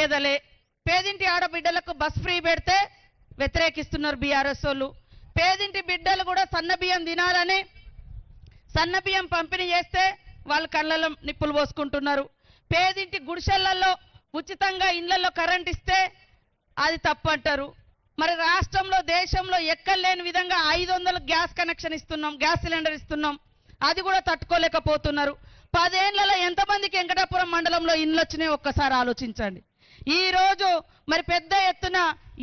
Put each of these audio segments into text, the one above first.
పేదలే. పేదింటి ఆడబిడ్డలకు bus free పెడితే వ్యతిరేకిస్తున్నారు బీఆర్ఎస్ వాళ్ళు. పేదింటి బిడ్డలు కూడా సన్నబియ్యం తినాలని సన్నబియ్యం పంపిణీ చేస్తే వాళ్ళు కళ్ళలో నిప్పులు పోసుకుంటున్నారు. పేదింటి గుడిసెళ్లలో ఉచితంగా ఇళ్లలో కరెంట్ ఇస్తే అది తప్పంటారు. మరి రాష్ట్రంలో దేశంలో ఎక్కలేని విధంగా 500 గ్యాస్ కనెక్షన్ ఇస్తున్నాం, గ్యాస్ సిలిండర్ ఇస్తున్నాం, అది కూడా తట్టుకోలేకపోతున్నారు. 10 ఏళ్లలో ఎంతమందికి వెంకటాపురం మండలంలో ఇండ్లు వచ్చినాయో ఒక్కసారి ఆలోచించండి. ఈ రోజు మరి పెద్ద ఎత్తున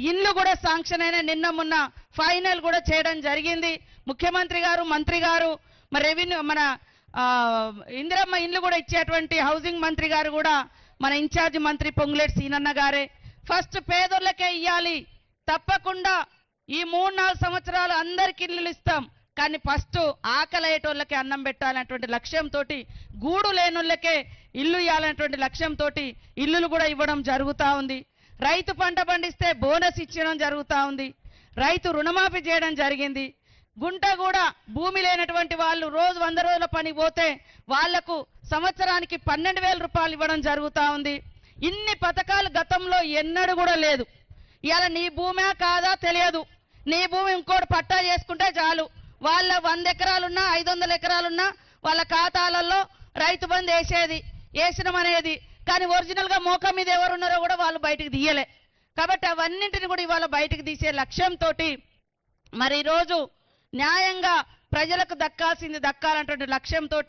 ఇండ్లు కూడా శాంక్షన్ అయిన నిన్న మొన్న ఫైనల్ కూడా చేయడం జరిగింది. ముఖ్యమంత్రి గారు, మంత్రి గారు, మరి రెవెన్యూ మన ఇందిరమ్మ ఇండ్లు కూడా ఇచ్చేటువంటి హౌసింగ్ మంత్రి గారు కూడా మన ఇన్ఛార్జ్ మంత్రి పొంగులేటి సీనన్న గారే. ఫస్ట్ పేదోళ్ళకే ఇవ్వాలి, తప్పకుండా ఈ 3-4 సంవత్సరాలు అందరికి ఇల్లు ఇస్తాం, కానీ ఫస్ట్ ఆకలయ్యేటోళ్ళకే అన్నం పెట్టాలనేటువంటి లక్ష్యంతో, గూడు లేనోళ్ళకే ఇల్లు ఇవ్వాలనేటువంటి లక్ష్యంతో ఇల్లులు కూడా ఇవ్వడం జరుగుతూ ఉంది. రైతు పంట పండిస్తే బోనస్ ఇచ్చడం జరుగుతూ ఉంది. రైతు రుణమాఫీ చేయడం జరిగింది. గుంట కూడా భూమి లేనటువంటి వాళ్ళు రోజు 100 రోజుల పని పోతే వాళ్లకు సంవత్సరానికి 12,000 రూపాయలు ఇవ్వడం జరుగుతూ ఉంది. ఇన్ని పథకాలు గతంలో ఎన్నడూ కూడా లేదు. ఇవాళ నీ భూమే కాదా తెలియదు, నీ భూమి ఇంకోటి పట్టా చేసుకుంటే చాలు, వాళ్ళ 100 ఎకరాలున్నా 500 ఎకరాలున్నా వాళ్ళ ఖాతాలలో రైతు బంధు వేసినమనేది, కానీ ఒరిజినల్గా మోకా మీద ఎవరున్నారో కూడా వాళ్ళు బయటకు తీయలే. కాబట్టి అవన్నింటిని కూడా ఇవాళ బయటకు తీసే లక్ష్యంతో మరి ఈరోజు న్యాయంగా ప్రజలకు దక్కాల్సింది దక్కాలన్నటువంటి లక్ష్యంతో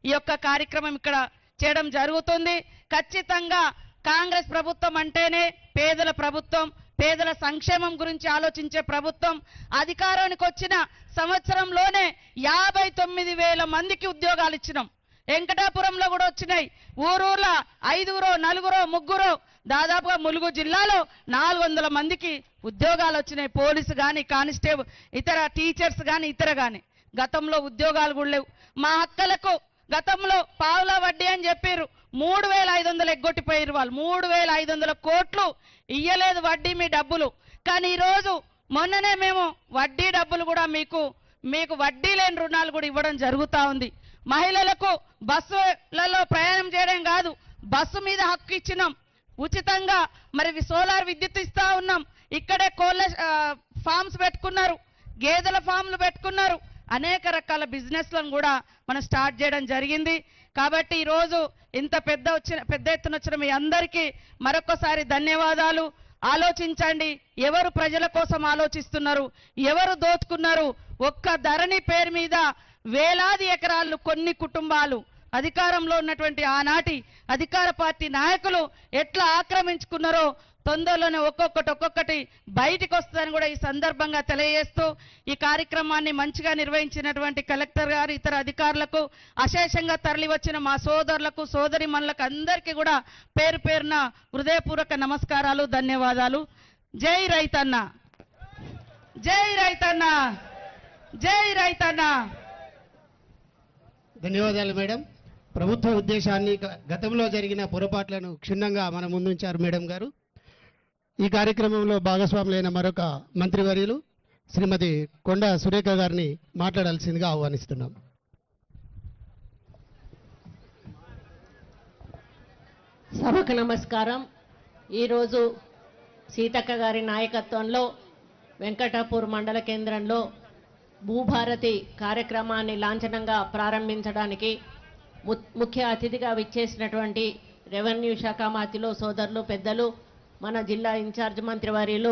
ఈ యొక్క కార్యక్రమం ఇక్కడ చేయడం జరుగుతుంది. ఖచ్చితంగా కాంగ్రెస్ ప్రభుత్వం అంటేనే పేదల ప్రభుత్వం, పేదల సంక్షేమం గురించి ఆలోచించే ప్రభుత్వం. అధికారానికి వచ్చిన సంవత్సరంలోనే 59,000 మందికి ఉద్యోగాలు ఇచ్చినాం. వెంకటాపురంలో కూడా వచ్చినాయి. ఊరూర్ల 5గురో 4గురో 3గురో దాదాపుగా ములుగు జిల్లాలో 400 మందికి ఉద్యోగాలు వచ్చినాయి. పోలీసు కానీ, కానిస్టేబుల్, ఇతర టీచర్స్ కానీ, ఇతర కానీ. గతంలో ఉద్యోగాలు కూడా లేవు. మా అక్కలకు గతంలో పావులా వడ్డీ అని చెప్పారు, 3,500 ఎగ్గొట్టిపోయారు వాళ్ళు. 3,500 కోట్లు ఇయ్యలేదు వడ్డీ మీ డబ్బులు. కానీ ఈరోజు మొన్ననే మేము వడ్డీ డబ్బులు కూడా మీకు వడ్డీ లేని రుణాలు కూడా ఇవ్వడం జరుగుతూ ఉంది. మహిళలకు బస్సులలో ప్రయాణం చేయడం కాదు, బస్సు మీద హక్కు ఇచ్చినాం ఉచితంగా. మరి సోలార్ విద్యుత్ ఇస్తా ఉన్నాం. ఇక్కడే కోళ్ళ ఫార్మ్స్ పెట్టుకున్నారు, గేదెల ఫామ్లు పెట్టుకున్నారు. అనేక రకాల బిజినెస్లను కూడా మనం స్టార్ట్ చేయడం జరిగింది. కాబట్టి ఈరోజు ఇంత పెద్ద ఎత్తున వచ్చిన మీ అందరికీ మరొకసారి ధన్యవాదాలు. ఆలోచించండి, ఎవరు ప్రజల కోసం ఆలోచిస్తున్నారు, ఎవరు దోచుకున్నారు. ఒక్క ధరణి పేరు మీద వేలాది ఎకరాలు కొన్ని కుటుంబాలు, అధికారంలో ఉన్నటువంటి ఆనాటి అధికార పార్టీ నాయకులు ఎట్లా ఆక్రమించుకున్నారో తొందరలోనే ఒక్కొక్కటి బయటికి వస్తుందని కూడా ఈ సందర్భంగా తెలియజేస్తూ ఈ కార్యక్రమాన్ని మంచిగా నిర్వహించినటువంటి కలెక్టర్ గారు, ఇతర అధికారులకు, అశేషంగా తరలి వచ్చిన మా సోదరులకు, సోదరిమణులకు అందరికీ కూడా పేరు పేరున హృదయపూర్వక నమస్కారాలు, ధన్యవాదాలు. జై రైతన్న, జై రైతన్న, జై రైతన్న. ధన్యవాదాలు మేడం. ప్రభుత్వ ఉద్దేశాన్ని, గతంలో జరిగిన పొరపాట్లను క్షుణ్ణంగా మన ముందుంచారు మేడం గారు. ఈ కార్యక్రమంలో భాగస్వాములైన మరొక మంత్రివర్యులు శ్రీమతి కొండా సురేఖ గారిని మాట్లాడాల్సిందిగా ఆహ్వానిస్తున్నాం. సభకు నమస్కారం. ఈరోజు సీతక్క గారి నాయకత్వంలో వెంకటాపూర్ మండల కేంద్రంలో భూభారతి కార్యక్రమాన్ని లాంఛనంగా ప్రారంభించడానికి ముఖ్య అతిథిగా విచ్చేసినటువంటి రెవెన్యూ శాఖ మంత్రులు, సోదరులు, పెద్దలు, మన జిల్లా ఇన్ఛార్జ్ మంత్రివర్యులు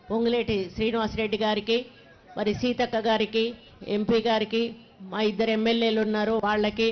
పొంగులేటి శ్రీనివాసరెడ్డి గారికి, మరి సీతక్క గారికి, ఎంపీ గారికి, మా 2 ఎమ్మెల్యేలు ఉన్నారు వాళ్ళకి,